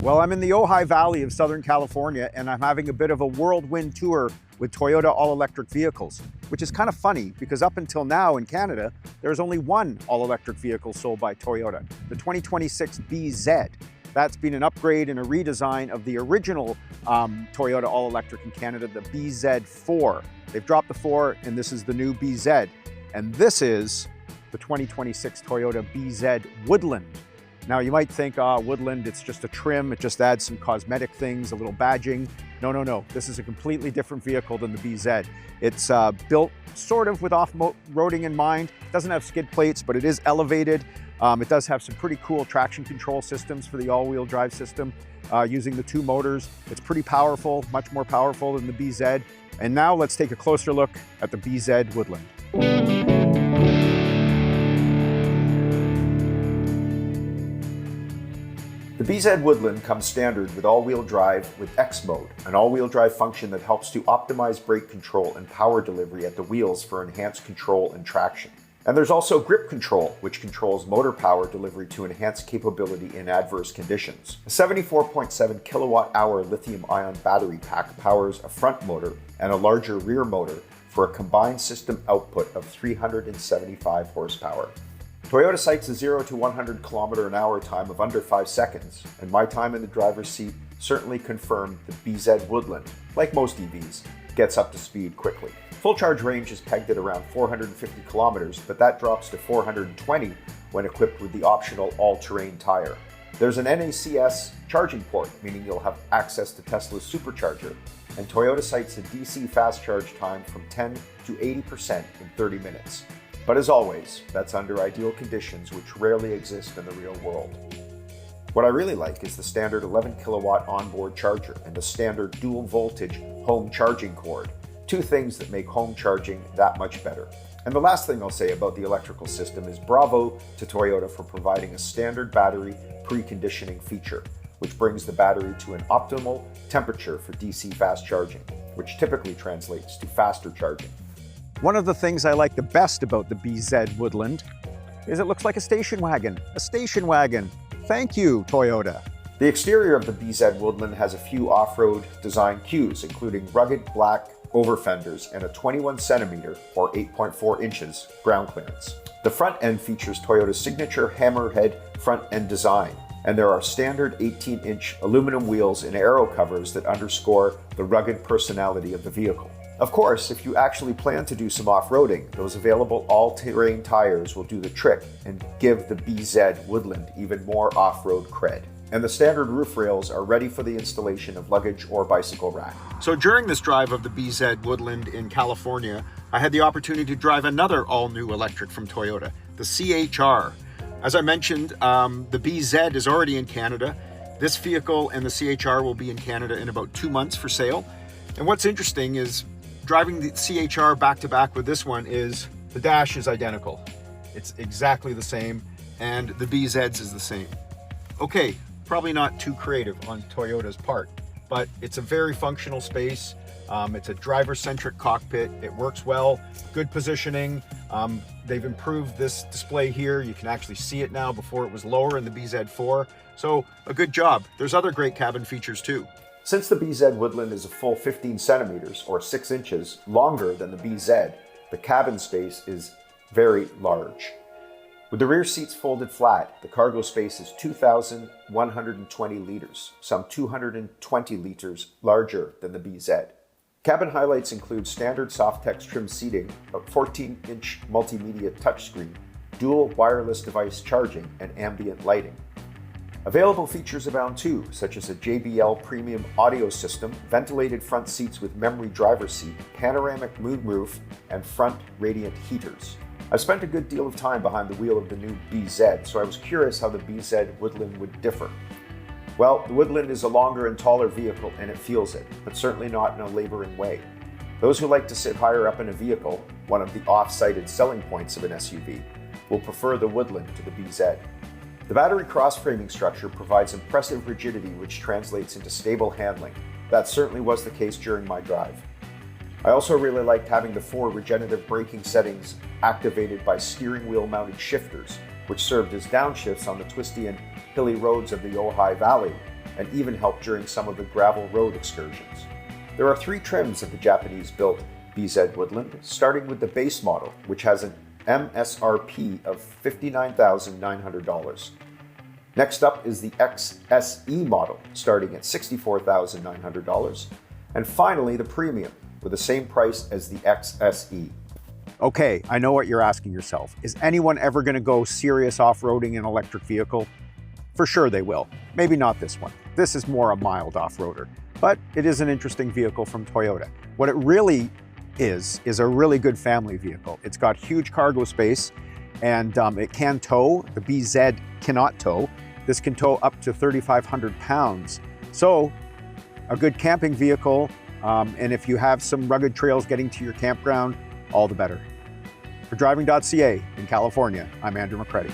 Well, I'm in the Ojai Valley of Southern California, and I'm having a bit of a whirlwind tour with Toyota all-electric vehicles, which is kind of funny because up until now in Canada, there's only one all-electric vehicle sold by Toyota, the 2026 BZ. That's been an upgrade and a redesign of the original Toyota all-electric in Canada, the BZ4. They've dropped the 4, and this is the new BZ. And this is the 2026 Toyota BZ Woodland. Now you might think, Woodland, it's just a trim, it just adds some cosmetic things, a little badging. No. This is a completely different vehicle than the BZ. It's built sort of with off-roading in mind. It doesn't have skid plates, but it is elevated. It does have some pretty cool traction control systems for the all-wheel drive system using the 2 motors. It's pretty powerful, much more powerful than the BZ. And now let's take a closer look at the BZ Woodland. The BZ Woodland comes standard with all-wheel drive with X mode, an all-wheel drive function that helps to optimize brake control and power delivery at the wheels for enhanced control and traction. And there's also grip control, which controls motor power delivery to enhance capability in adverse conditions. A 74.7 kilowatt-hour lithium-ion battery pack powers a front motor and a larger rear motor for a combined system output of 375 horsepower. Toyota cites a 0 to 100 km/h time of under 5 seconds, and my time in the driver's seat certainly confirmed the BZ Woodland, like most EVs, gets up to speed quickly. Full charge range is pegged at around 450 kilometers, but that drops to 420 when equipped with the optional all-terrain tire. There's an NACS charging port, meaning you'll have access to Tesla's supercharger, and Toyota cites a DC fast charge time from 10 to 80% in 30 minutes. But as always, that's under ideal conditions which rarely exist in the real world. What I really like is the standard 11 kilowatt onboard charger and the standard dual voltage home charging cord, 2 things that make home charging that much better. And the last thing I'll say about the electrical system is bravo to Toyota for providing a standard battery preconditioning feature, which brings the battery to an optimal temperature for DC fast charging, which typically translates to faster charging. One of the things I like the best about the BZ Woodland is it looks like a station wagon. A station wagon. Thank you, Toyota. The exterior of the BZ Woodland has a few off-road design cues, including rugged black overfenders and a 21 centimeter or 8.4 inches ground clearance. The front end features Toyota's signature hammerhead front end design, and there are standard 18-inch aluminum wheels and aero covers that underscore the rugged personality of the vehicle. Of course, if you actually plan to do some off-roading, those available all-terrain tires will do the trick and give the BZ Woodland even more off-road cred. And the standard roof rails are ready for the installation of luggage or bicycle rack. So during this drive of the BZ Woodland in California, I had the opportunity to drive another all-new electric from Toyota, the CHR. As I mentioned, the BZ is already in Canada. This vehicle and the CHR will be in Canada in about 2 months for sale. And what's interesting is driving the CHR back-to-back with this one is the dash is identical. It's exactly the same, and the BZ's is the same. Okay, probably not too creative on Toyota's part, but it's a very functional space. It's a driver-centric cockpit. It works well, good positioning. They've improved this display here. You can actually see it now. Before it was lower in the BZ4. So a good job. There's other great cabin features too. Since the BZ Woodland is a full 15 centimeters or 6 inches longer than the BZ, the cabin space is very large. With the rear seats folded flat, the cargo space is 2,120 liters, some 220 liters larger than the BZ. Cabin highlights include standard Softex trim seating, a 14-inch multimedia touchscreen, dual wireless device charging, and ambient lighting. Available features abound too, such as a JBL premium audio system, ventilated front seats with memory driver's seat, panoramic moonroof, and front radiant heaters. I've spent a good deal of time behind the wheel of the new BZ, so I was curious how the BZ Woodland would differ. Well, the Woodland is a longer and taller vehicle and it feels it, but certainly not in a laboring way. Those who like to sit higher up in a vehicle, one of the off-cited selling points of an SUV, will prefer the Woodland to the BZ. The battery cross-framing structure provides impressive rigidity which translates into stable handling. That certainly was the case during my drive. I also really liked having the 4 regenerative braking settings activated by steering wheel mounted shifters, which served as downshifts on the twisty and hilly roads of the Ojai Valley, and even help during some of the gravel road excursions. There are 3 trims of the Japanese-built BZ Woodland, starting with the base model, which has an MSRP of $59,900. Next up is the XSE model, starting at $64,900. And finally, the Premium, with the same price as the XSE. Okay, I know what you're asking yourself. Is anyone ever going to go serious off-roading in an electric vehicle? For sure they will. Maybe not this one. This is more a mild off-roader, but it is an interesting vehicle from Toyota. What it really is a really good family vehicle. It's got huge cargo space, and it can tow. The BZ cannot tow. This can tow up to 3,500 pounds. So a good camping vehicle, and if you have some rugged trails getting to your campground, all the better. For Driving.ca in California, I'm Andrew McCready.